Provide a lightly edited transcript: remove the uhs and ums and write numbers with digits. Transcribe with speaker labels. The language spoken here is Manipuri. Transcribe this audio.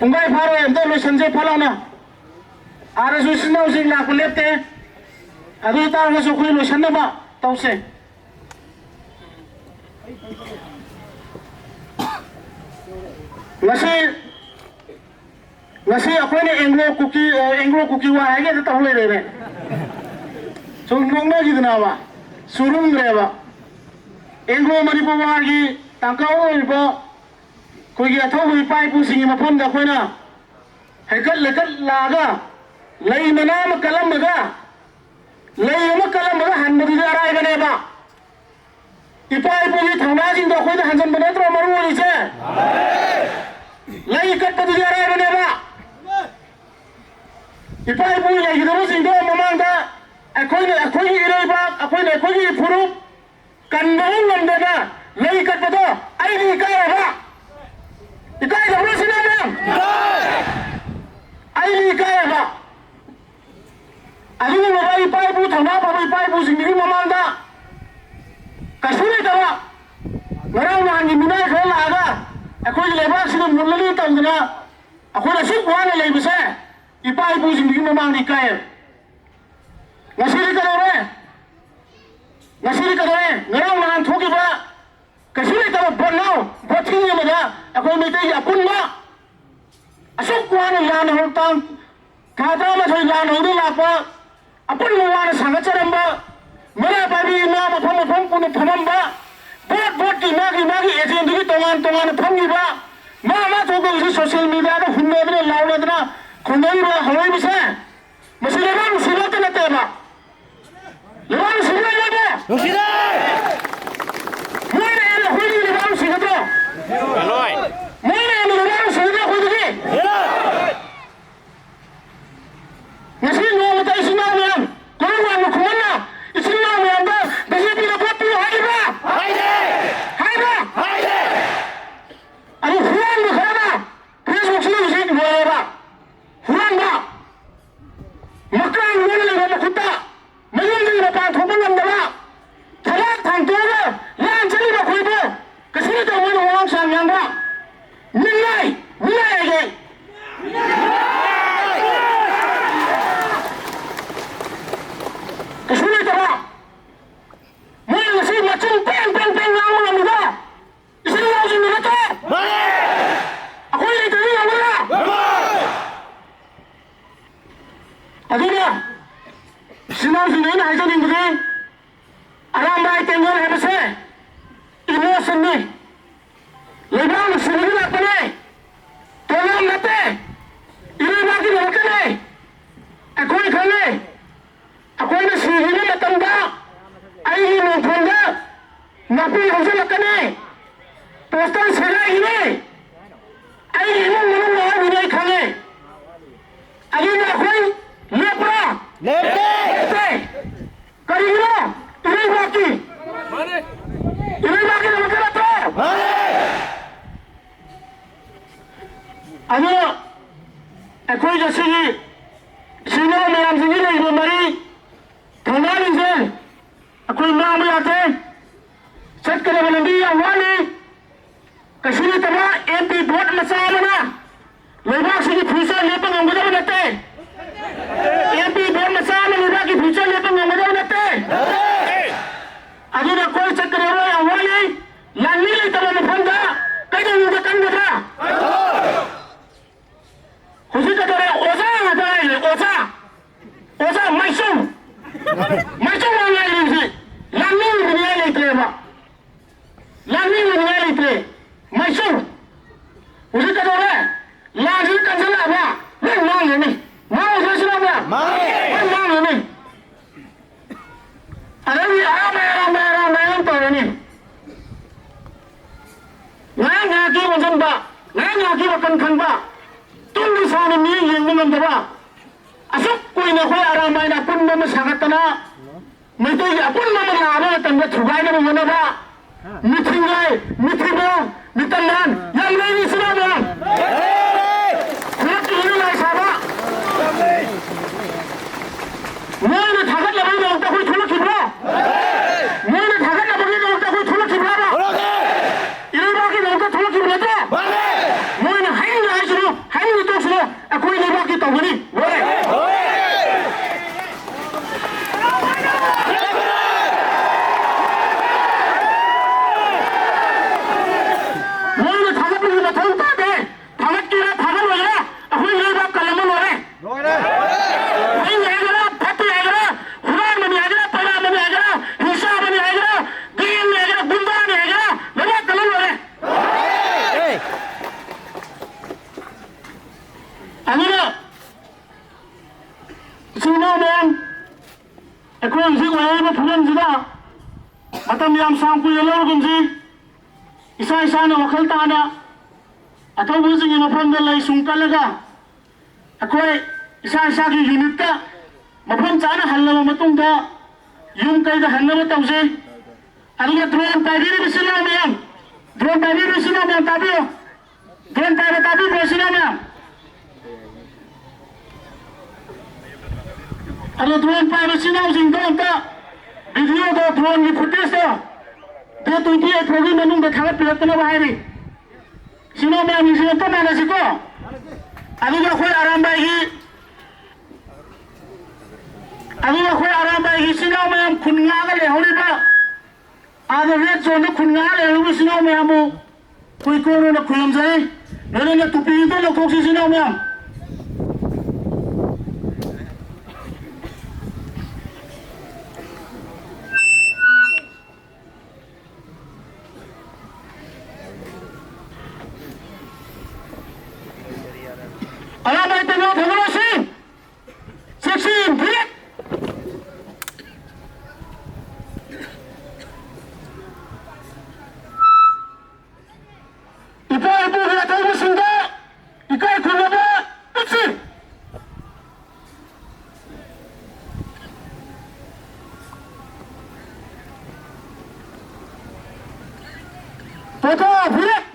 Speaker 1: Pungai Faro ento lo sanjay phalana ara su sinau sing la ko lepte adu ta nga su khui lo sanna ba tause ngasi akoine Anglo cookie wa hage ta tawle re so ngongna gidna ba surung re ba Anglo Manipur wa gi tangkau ba कोई अथवा हुई पाई पूछेंगे मफम दा कोई ना हैकल लेकर लागा लई मनाम कलम बगा लई हम कलम बगा हनबदी दा राय बने बा इपाई पूरी थमा जिन दा कोई दा हंजन बने तो मरु वाली से लई कट बदी दा राय बने बा इपाई पूरी लई दा जिन दा ममांग दा अकोई इरे बा अकोई फुरु कन्नों नंदे ना लई कट बदो आई नी का बा इकाई घबरा सुना मैम आई नहीं इकाई बा अभी में बाई पाई बूथ हमारा बाई पाई बूथ सिंगरी ममांगा कसूरी तवा मेरा वहाँ की मिनाई खेल आगा अकोई लेबार सिंह मुल्ली तंगना अकोई रसूख वहाँ ले बसे इपाई बूथ सिंगरी ममांग इकाई नशीली करोड़े मेरा वहाँ थोकी बा कसूरी तवा बनाओ बच्चियों में जा अकोई में तो ये अपुन मा अशोक वाने लान होता खाता में थोड़ी लान होती लापा अपुन मुवाने संगचरम बा मेरा बाबी ना मफम पुने फमम बा बहुत की मागी एजेंट की तोमान फंगी बा माँ तो को इसी सोशल मीडिया तो हुन्ने दने लाउने दना खुन्ने बा हलोई बिसे मसीलेबान मुसीबत न तेबा लेबान मुसीबत न ते मुसीबत Aloi. Mana yang orang sudah kudu Nasi mau mata isi nama yang kau mau kemana? Isi nama yang dah besi bila batu hai ba. Aduh hujan berkena. Facebook sini sini boleh ba. Hujan ba. Makan boleh lewat kuta. Mungkin di depan thopang anda ba. Thalat thang tu ba. Lan cili ba kau itu. Kesini tu orang sang yang ba. Nilai lagi. Kesini tu ba. Mungkin masih macam pen yang mana muda. Isini yang sini tu. Aku ini tu yang mana. Aduhnya. Sinau sini ni hasil ini begini. Alam baik tinggal habis ni. Emotion ni. Lebaran sendiri apa ni? Tolong nate. Ini lagi nak ni. Aku ini kan ni. Aku ini sihir ni tanda. Ayi ni tanda. Napi hasil nak ni. Poster serai ini. Ayi ni mana ni kan ni. Ayi ni aku lepra. Lepte. Kari ni. Ini baki. Mana? Ini baki nak tu. Ano, aku jasi ni, sini orang yang sini ni mari, thana ni je, aku nama berate, set kerana nanti awal ni, kesini tera MP buat masalah mana, lepas sini future lepang angguda berate, MP buat masalah lepas ki future lepang angguda berate, aduh aku set kerana awal ni, lani ni tera nafanda, kaya ni kan berata. Khusus kata oza ada ni oza macam orang lain ni lami ni ni terima lami ni ni ter macam khusus kata orang lagi kan salah apa mana ni mana salah apa mana ni ada ni ramai tu ni ngaki macam ba ngaki makan kan ba Tunggu sana ni yang mengambil. Asal kau nak kau arah main apun nama sangat tanah. Mereka apun nama lama tanda cukai nama mana ba. Mitringai, mitangan. Yang lain ni semua ba. Nak ini lah sahaja. Mana thagat lagi orang tak kau thuluk kibra. Mana thagat lagi orang tak kau thuluk kibra ba. Ini bagi orang tak thuluk kibra tu. Mana hai ni ꯑꯩꯈꯣꯏ ꯂꯩꯕꯥꯛꯀꯤ ꯇꯧꯒꯅꯤ ꯂꯣꯏꯔꯦ ꯅꯣꯏꯅ ꯊꯥꯒꯠꯄꯒꯤ ꯃꯊꯧ ꯇꯥꯗꯦ ꯊꯥꯒꯠꯀꯦꯔꯥ ꯊꯥꯒꯠꯂꯣꯏꯔꯥ ꯑꯩꯈꯣꯏ ꯂꯩꯕꯥꯛ ꯀꯜꯂꯝꯃ ꯂꯣꯏꯔꯦ ꯑꯩꯅ ꯍꯥꯏꯒꯦꯔꯥ ꯐꯠꯇꯦ ꯍꯥꯏꯒꯦꯔꯥ ꯍꯨꯔꯥꯟꯕꯅꯤ ꯍꯥꯏꯒꯦꯔꯥ ꯄꯩꯔꯥꯕꯅꯤ ꯍꯥꯏꯒꯦꯔꯥ ꯍꯤꯡꯁꯥꯕꯅꯤ ꯍꯥꯏꯒꯦꯔꯥ ꯒꯦꯡꯅꯤ ꯍꯥꯏꯒꯦꯔꯥ ꯒꯨꯟꯗꯥꯅꯤ ꯍꯥꯏꯒꯦꯔꯥ ꯂꯩꯕꯥꯛ ꯀꯜꯂ ꯂꯣꯏꯔꯦ ꯑꯗꯨꯅ ꯏꯆꯤꯟ ꯏꯅꯥꯎ ꯃꯌꯥꯝ ꯑꯩꯈꯣꯏ ꯍꯧꯖꯤꯛ ꯑꯣꯏꯔꯤꯕ ꯐꯤꯕꯝꯁꯤꯗ ꯃꯇꯝ ꯌꯥꯝ ꯁꯥꯡ ꯀꯨꯏꯅ ꯂꯧꯔꯒꯨꯝꯁꯤ ꯏꯁꯥ ꯏꯁꯥꯅ ꯋꯥꯈꯜ ꯇꯥꯅ ꯑꯊꯧꯕꯁꯤꯡꯒꯤ ꯃꯐꯝꯗ ꯂꯩ ꯁꯨꯡ ꯀꯜꯂꯒ ꯑꯩꯈꯣꯏ ꯏꯁꯥ ꯏꯁꯥꯒꯤ ꯌꯨꯅꯤꯠꯇ ꯃꯐꯝ ꯆꯥꯅ ꯍꯜꯂꯕ ꯃꯇꯨꯡꯗ ꯌꯨꯝ ꯀꯩꯗ ꯍꯟꯅꯕ ꯇꯧꯁꯤ ꯑꯗꯨꯒ ꯗ꯭ꯔꯣꯟ ꯄꯥꯏꯕꯤꯔꯤꯕ ꯏꯆꯤꯟ ꯏꯅꯥꯎ ꯃꯌꯥꯝ ꯗ꯭ꯔꯣꯟ ꯄꯥꯏꯕꯤꯔꯤꯕ ꯏꯆꯤꯟ ꯏꯅꯥꯎ ꯃꯌꯥꯝ ꯇꯥꯕꯤꯌꯨ ꯗ꯭ꯔꯣꯟ ꯄꯥꯏꯕ ꯇꯥꯕꯤꯕ꯭ꯔꯣ ꯏꯆꯤꯟ ꯏꯅꯥꯎ ꯃꯌꯥꯝ ꯑꯗꯣ ꯗ꯭ꯔꯣꯟ ꯄꯥꯏꯕ ꯏꯆꯤꯟ ꯏꯅꯥꯎꯁꯤꯡꯗꯣ ꯑꯝꯇ ꯚꯤꯗꯤꯑꯣꯗꯣ ꯗ꯭ꯔꯣꯟꯒꯤ ꯐꯨꯇꯦꯖꯇꯣ ꯗꯦꯠ 28 ꯐꯥꯎꯒꯤ ꯃꯅꯨꯡꯗ ꯊꯥꯒꯠꯄꯤꯔꯛꯇꯅꯕ ꯍꯥꯏꯔꯤ ꯏꯆꯤꯟ ꯏꯅꯥꯎ ꯃꯌꯥꯝꯒꯤꯁꯨ ꯑꯝꯇ ꯃꯥꯟꯅꯁꯤꯀꯣ ꯑꯗꯨꯒ ꯑꯩꯈꯣꯏ ꯑꯔꯥꯝꯕꯥꯏꯒꯤ ꯏꯆꯤꯟ ꯏꯅꯥꯎ ꯃꯌꯥꯝ ꯈꯨꯟ ꯉꯥꯛꯑꯒ ꯂꯩꯍꯧꯔꯤꯕ ꯑꯥꯗ ꯔꯦꯠ ꯖꯣꯟꯗ ꯈꯨꯟ ꯉꯥꯛꯑꯒ ꯂꯩꯍꯧꯔꯤꯕ ꯏꯆꯤꯟ ꯏꯅꯥꯎ ꯃꯌꯥꯝꯕꯨ ꯑꯩꯈꯣꯏ ꯀꯣꯟꯅ ꯈꯨꯔꯨꯝꯖꯔꯤ ꯂꯣꯏꯅꯅ ꯇꯨꯄꯤꯗꯣ ꯂꯧꯊꯣꯛꯁꯤ ꯏꯆꯤꯟ ꯏꯅꯥꯎ ꯃꯌꯥꯝ ꯑꯔꯥꯝꯕꯥꯏ ꯇꯦꯡꯅꯧ ꯊꯦꯡꯅꯔꯁꯤ ꯆꯦꯛꯁꯤꯟ ꯐꯤꯠ ꯏꯄꯥ ꯏꯄꯨꯒꯤ ꯑꯊꯧꯕꯁꯤꯡꯗ ꯏꯀꯥꯏ ꯈꯨꯝꯅꯕ ꯎꯠꯁꯤ ꯄꯣꯊꯥ ꯐꯤꯠ